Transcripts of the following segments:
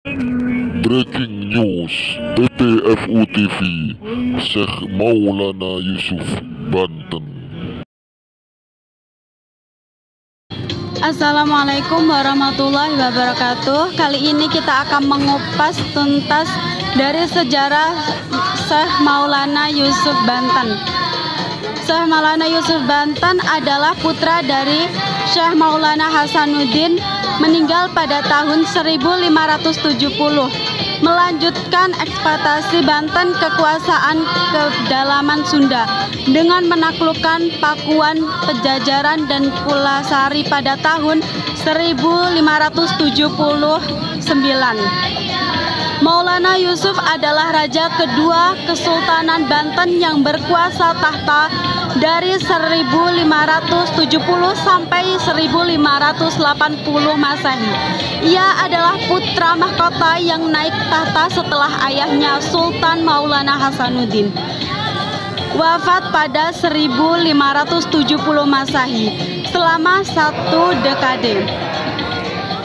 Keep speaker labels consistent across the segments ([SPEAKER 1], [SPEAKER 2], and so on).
[SPEAKER 1] Breaking news, PPFU TV, Syekh Maulana Yusuf, Banten.
[SPEAKER 2] Assalamualaikum warahmatullahi wabarakatuh. Kali ini kita akan mengupas tuntas dari sejarah Syekh Maulana Yusuf Banten. Syekh Maulana Yusuf Banten adalah putra dari Syekh Maulana Hasanuddin, meninggal pada tahun 1570, melanjutkan eksploitasi Banten kekuasaan kedalaman Sunda dengan menaklukkan Pakuan, Pejajaran, dan Pulasari pada tahun 1579. Maulana Yusuf adalah raja kedua Kesultanan Banten yang berkuasa tahta dari 1570 sampai 1580 Masehi. Ia adalah putra mahkota yang naik tahta setelah ayahnya Sultan Maulana Hasanuddin wafat pada 1570 Masehi. Selama satu dekade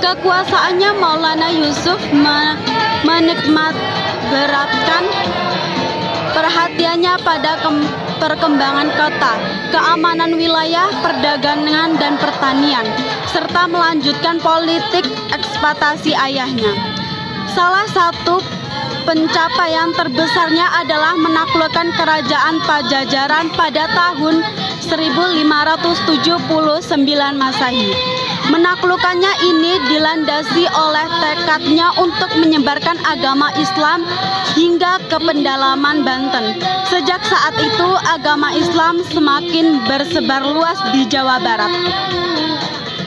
[SPEAKER 2] kekuasaannya, Maulana Yusuf menikmat beratkan perhatiannya pada perkembangan kota, keamanan wilayah, perdagangan, dan pertanian, serta melanjutkan politik eksploitasi ayahnya. Salah satu pencapaian terbesarnya adalah menaklukkan kerajaan Pajajaran pada tahun 1579 Masehi. Menaklukkannya ini dilandasi oleh tekadnya untuk menyebarkan agama Islam hingga ke pedalaman Banten. Sejak saat itu, agama Islam semakin bersebar luas di Jawa Barat.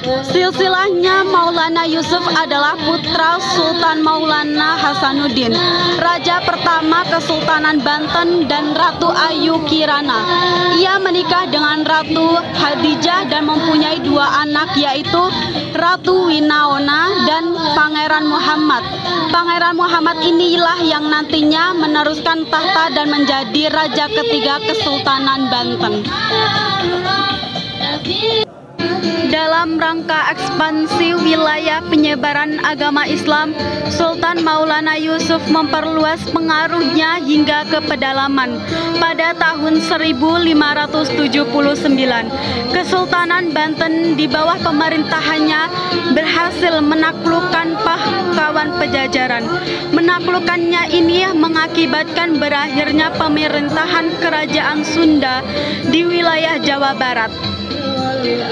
[SPEAKER 2] Silsilahnya, Maulana Yusuf adalah putra Sultan Maulana Hasanuddin, raja pertama Kesultanan Banten, dan Ratu Ayu Kirana. Ia menikah dengan Ratu Hadijah dan mempunyai dua anak, yaitu Ratu Winaona dan Pangeran Muhammad. Pangeran Muhammad inilah yang nantinya meneruskan tahta dan menjadi raja ketiga Kesultanan Banten. Dalam rangka ekspansi wilayah penyebaran agama Islam, Sultan Maulana Yusuf memperluas pengaruhnya hingga ke pedalaman. Pada tahun 1579, Kesultanan Banten di bawah pemerintahannya berhasil menaklukkan Pakuan Pejajaran. Menaklukkannya ini mengakibatkan berakhirnya pemerintahan Kerajaan Sunda di wilayah Jawa Barat.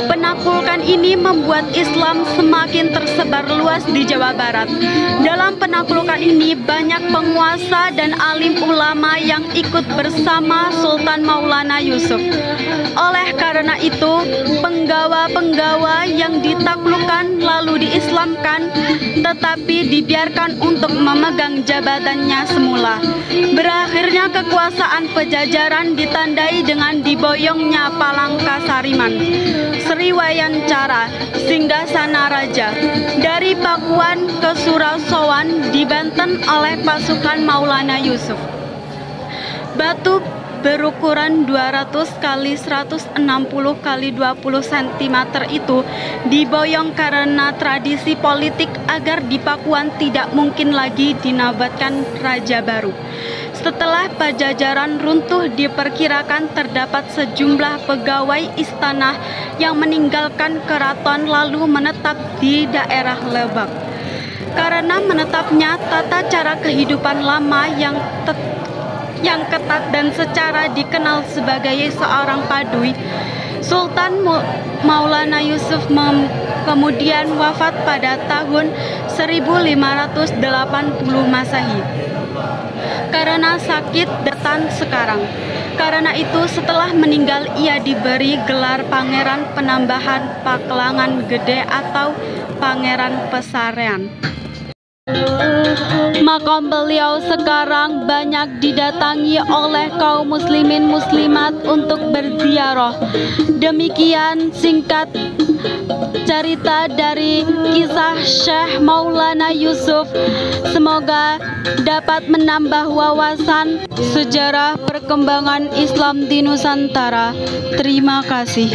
[SPEAKER 2] Penaklukan ini membuat Islam semakin tersebar luas di Jawa Barat. Dalam penaklukan ini banyak penguasa dan alim ulama yang ikut bersama Sultan Maulana Yusuf. Oleh karena itu, penggawa-penggawa yang ditaklukkan lalu diislamkan, tetapi dibiarkan untuk memegang jabatannya semula. Berakhirnya kekuasaan Pejajaran ditandai dengan diboyongnya Palangka Sariman, Sriwayancara, Singgasana Raja, dari Pakuan ke Surasowan di Banten oleh pasukan Maulana Yusuf. Batu berukuran 200 kali 160 kali 20 cm itu diboyong karena tradisi politik agar di Pakuan tidak mungkin lagi dinobatkan raja baru. Setelah Pajajaran runtuh, diperkirakan terdapat sejumlah pegawai istana yang meninggalkan keraton lalu menetap di daerah Lebak. Karena menetapnya tata cara kehidupan lama yang ketat dan secara dikenal sebagai seorang padui, Sultan Maulana Yusuf kemudian wafat pada tahun 1580 Masehi karena sakit datang sekarang. Karena itu setelah meninggal ia diberi gelar Pangeran Penambahan Paklangan Gede atau Pangeran Pesarean. Makam beliau sekarang banyak didatangi oleh kaum muslimin muslimat untuk berziarah. Demikian singkat cerita dari kisah Syekh Maulana Yusuf. Semoga dapat menambah wawasan sejarah perkembangan Islam di Nusantara. Terima kasih.